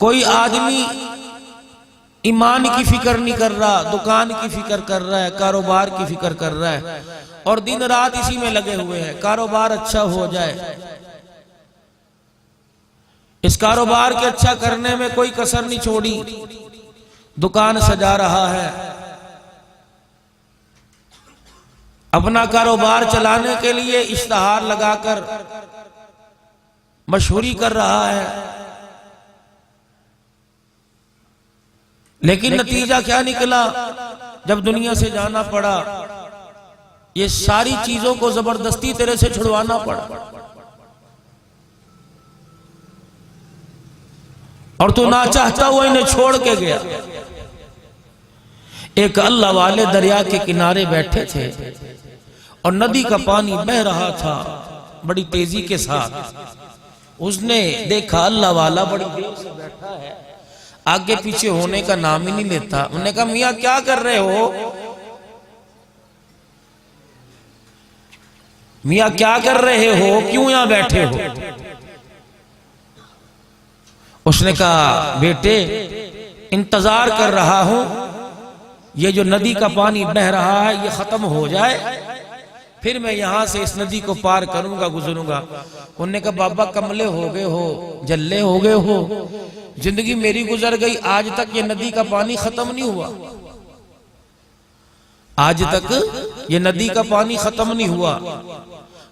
कोई आदमी ईमान की फिक्र नहीं कर रहा, दुकान की फिक्र कर रहा है, कारोबार की फिक्र कर रहा है और दिन रात इसी में लगे हुए हैं। कारोबार अच्छा हो जाए, इस कारोबार के अच्छा करने में कोई कसर नहीं छोड़ी। दुकान सजा रहा है, अपना कारोबार चलाने के लिए इश्तहार लगाकर मशहूरी कर रहा है, लेकिन नतीजा क्या निकला? जब दुनिया से जाना पड़ा, ये सारी चीजों को जबरदस्ती तेरे से छुड़वाना पड़ा और तू ना चाहता हुआ इन्हें छोड़ के गया। एक अल्लाह वाले दरिया के किनारे बैठे थे और नदी का पानी बह रहा था बड़ी तेजी के साथ। उसने देखा अल्लाह वाला बड़ी देर से बैठा है, आगे पीछे होने का नाम ही नहीं लेता। उन्होंने कहा, मियां क्या कर रहे हो? मियां क्या कर रहे हो, क्यों यहां बैठे हो? उसने कहा, बेटे इंतजार कर रहा हूं, ये जो नदी का पानी बह रहा है ये खत्म हो जाए, फिर मैं यहां से इस नदी को पार करूंगा, गुजरूंगा। उन्होंने कहा, बाबा कमले हो गए हो, जल्ले हो गए हो, जिंदगी मेरी गुजर गई, आज तक ये नदी का पानी खत्म नहीं हुआ, आज तक ये नदी का पानी खत्म नहीं हुआ,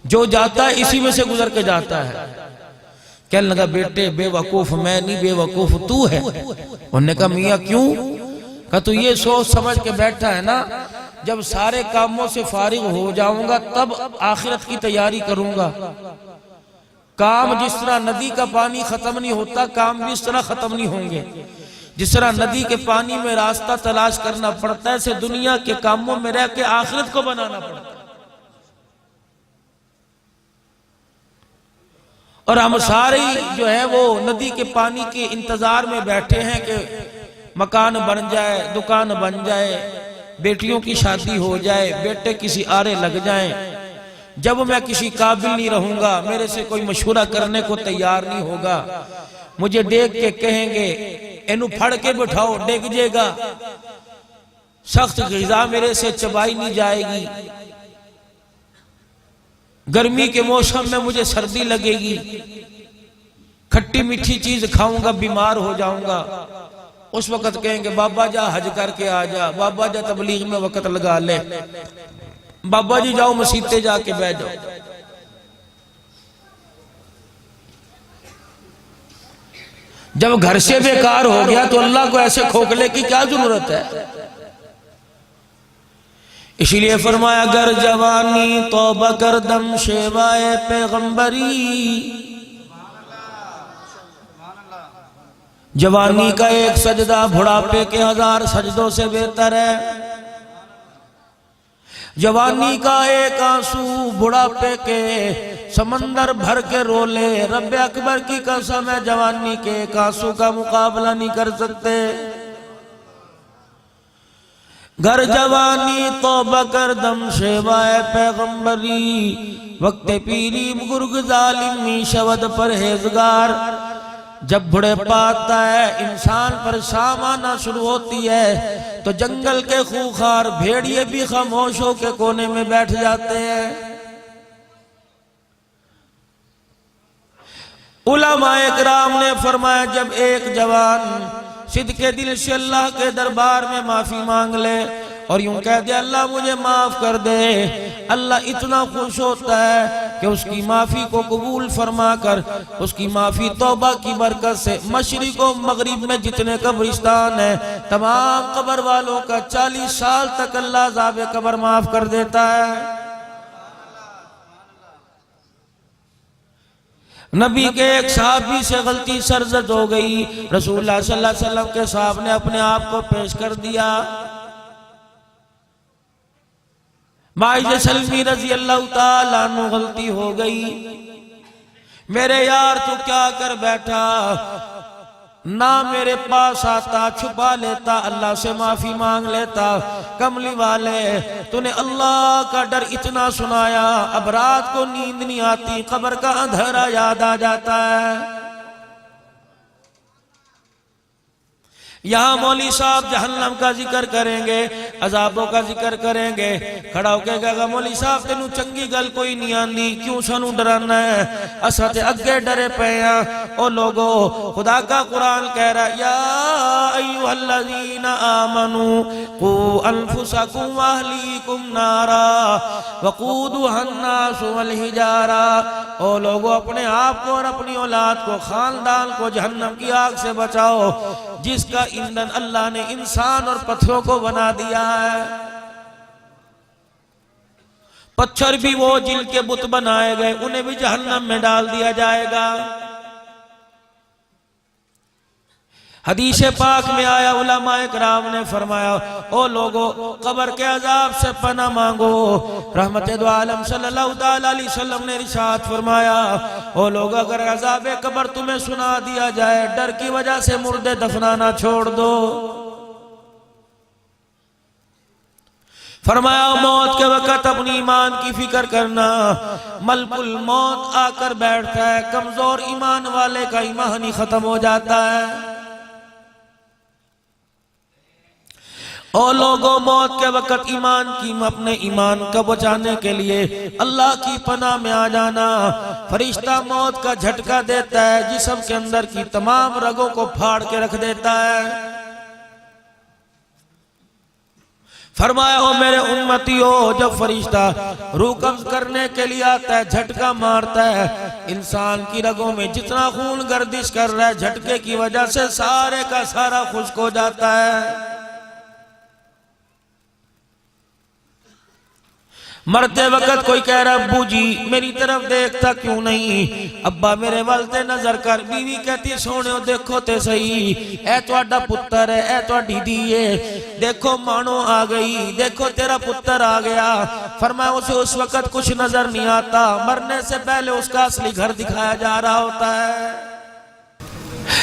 जो जाता है इसी में से गुजर के जाता है। कहने लगा, बेटे बेवकूफ मैं नहीं, बेवकूफ तू है। उन्होंने कहा, मियां क्यों? कहा, तू ये सोच समझ के बैठा है ना, जब सारे कामों से फारिग हो जाऊंगा तब आखिरत की तैयारी करूंगा। काम जिस तरह नदी का पानी खत्म नहीं होता, काम भी इस तरह खत्म नहीं होंगे। जिस तरह नदी के पानी में रास्ता तलाश करना पड़ता है, ऐसे दुनिया के कामों में रह के आखिरत को बनाना पड़ता है। और हम सारे जो है वो नदी के पानी के इंतजार में बैठे हैं कि मकान बन जाए, दुकान बन जाए, बेटियों की शादी हो जाए, बेटे किसी आरे लग जाएं। जब मैं किसी काबिल नहीं रहूंगा, मेरे से कोई मशवरा करने को तैयार नहीं होगा, मुझे देख के कहेंगे इन्हू फड़ के बिठाओ, डिग जाएगा, सख्त ग़िज़ा मेरे से चबाई नहीं जाएगी, गर्मी के मौसम में मुझे सर्दी लगेगी, खट्टी मीठी चीज खाऊंगा बीमार हो जाऊंगा। उस वक्त कहेंगे बाबा जा हज करके आ जा, बाबा जा तबलीग में वक्त लगा ले, बाबा जी जाओ मसीते जाके बैठ जाओ। जब घर से बेकार हो गया तो अल्लाह को ऐसे खोखले की क्या जरूरत है? इसीलिए फरमाया, अगर जवानी तौबा कर दम शेवाए पैगंबरी, जवानी का एक सजदा बुढ़ापे के 1000 सजदों से बेहतर है। जवानी का एक आंसू बुढ़ापे के समंदर भर के रोले, रब्बे अकबर की कसम है जवानी के एक आंसू का मुकाबला नहीं कर सकते। घर जवानी तौबा कर दम शेवाए पैगंबरी, वक्त पीरी बुजुर्ग जालिमी शवद परहेजगार। जब बुढ़ापा आता है, इंसान पर शाम आना शुरू होती है, तो जंगल के खूंखार भेड़िए भी खामोश होकर कोने में बैठ जाते हैं। उलमाए किराम ने फरमाया, जब एक जवान सिद्ध के दिल से अल्लाह के दरबार में माफी मांग ले और यूं कह दे अल्लाह मुझे माफ कर दे, अल्लाह इतना खुश होता है कि उसकी माफी को कबूल फरमा कर उसकी माफी तौबा की बरकत से मशरिक और मगरिब में जितने कब्रिस्तान है तमाम कब्र वालों का 40 साल तक अल्लाह अज़ाब कब्र माफ कर देता है। नबी के एक साहबी से गलती सरजद हो गई, रसूलुल्लाह सल्लल्लाहु अलैहि वसल्लम के साहब ने अपने आप को पेश कर दिया। माइज़ सलमी रजी अल्लाह ताला अन्हु गलती हो गई, मेरे यार तू क्या कर बैठा, ना मेरे पास आता छुपा लेता, अल्लाह से माफी मांग लेता। कमली वाले तूने अल्लाह का डर इतना सुनाया, अब रात को नींद नहीं आती, कब्र का अंधेरा याद आ जाता है। यहाँ मौली साहब जहन्नम का जिक्र करेंगे, अजाबों का जिक्र करेंगे, खड़ा होके कहेगा मौली साहब तेनू चंगी गल कोई नहीं आंदी, क्यों सानू डराना है, असा ते अगे डरे पे हैं। ओ लोगो, खुदा का कुरान कह रहा है या अय्युहल्लज़ीना आमनू कू अनफुसकुम व अहलीकुम नारा वक़ूदुहन नासु वल हिजारा। ओ लोगो, अपने आप को और अपनी औलाद को, खानदान को जहन्नम की आग से बचाओ, जिसका ईंधन अल्लाह ने इंसान और पत्थरों को बना दिया है। पत्थर भी वो जिनके बुत बनाए गए, उन्हें भी जहन्नम में डाल दिया जाएगा। हदीस पाक में आया, उलमाए किराम ने फरमाया ओ लोगो, कब्र के अजाब से पनाह मांगो। रहमत दो आलम सल्लल्लाहु अलैहि वसल्लम ने इरशाद फरमाया ओ लोग, अगर अजाब कब्र तुम्हें सुना दिया जाए, डर की वजह से मुर्दे दफनाना छोड़ दो। फरमाया मौत के वक्त अपनी ईमान की फिक्र करना, मलकुल मौत आकर बैठता है, कमजोर ईमान वाले का ईमान ही खत्म हो जाता है। और लोगों, मौत के वक्त ईमान की, अपने ईमान को बचाने के लिए अल्लाह की पनाह में आ जाना। फरिश्ता मौत का झटका देता है, जिस्म के अंदर की तमाम रगों को फाड़ के रख देता है। फरमाया हो मेरे उम्मतियों, जब फरिश्ता रूह कब्ज करने के लिए आता है, झटका मारता है, इंसान की रगों में जितना खून गर्दिश कर रहा है, झटके की वजह से सारे का सारा खुश्क हो जाता है। मरते वक्त कोई कह रहा अब्बू जी मेरी तरफ देखता क्यों नहीं, अब्बा मेरे वाल ते नजर कर। बीवी कहती सोने देखो ते सही, ऐ तुहाडा पुत्र है, ऐ तुहाडी धी है, देखो मानो आ गई, देखो तेरा पुत्र आ गया। फरमाया उसे उस वक्त कुछ नजर नहीं आता, मरने से पहले उसका असली घर दिखाया जा रहा होता है।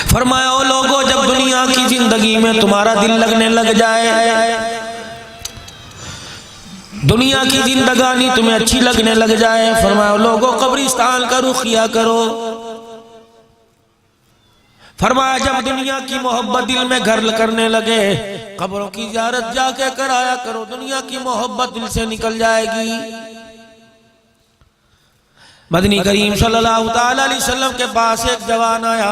फरमाया ओ लोगों, जब दुनिया की जिंदगी में तुम्हारा दिल लगने लग जाए, दुनिया की जिंदगानी तुम्हें अच्छी लगने लग जाए, फरमाया लोगों कब्रिस्तान का रुख किया करो। फरमाया जब दुनिया की मोहब्बत दिल में घर करने लगे, कब्रों की ज़ियारत जाके कराया करो, दुनिया की मोहब्बत दिल से निकल जाएगी। मदनी करीम सल्लल्लाहु अलैहि वसल्लम के पास एक जवान आया,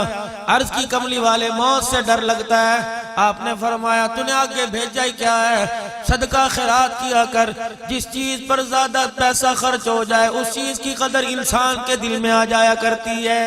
अर्ज की कमली वाले मौत से डर लगता है। आपने फरमाया तूने आगे भेजा ही क्या है, सदका खैरात किया कर, जिस चीज पर ज्यादा पैसा खर्च हो जाए उस चीज की कदर इंसान के दिल में आ जाया करती है।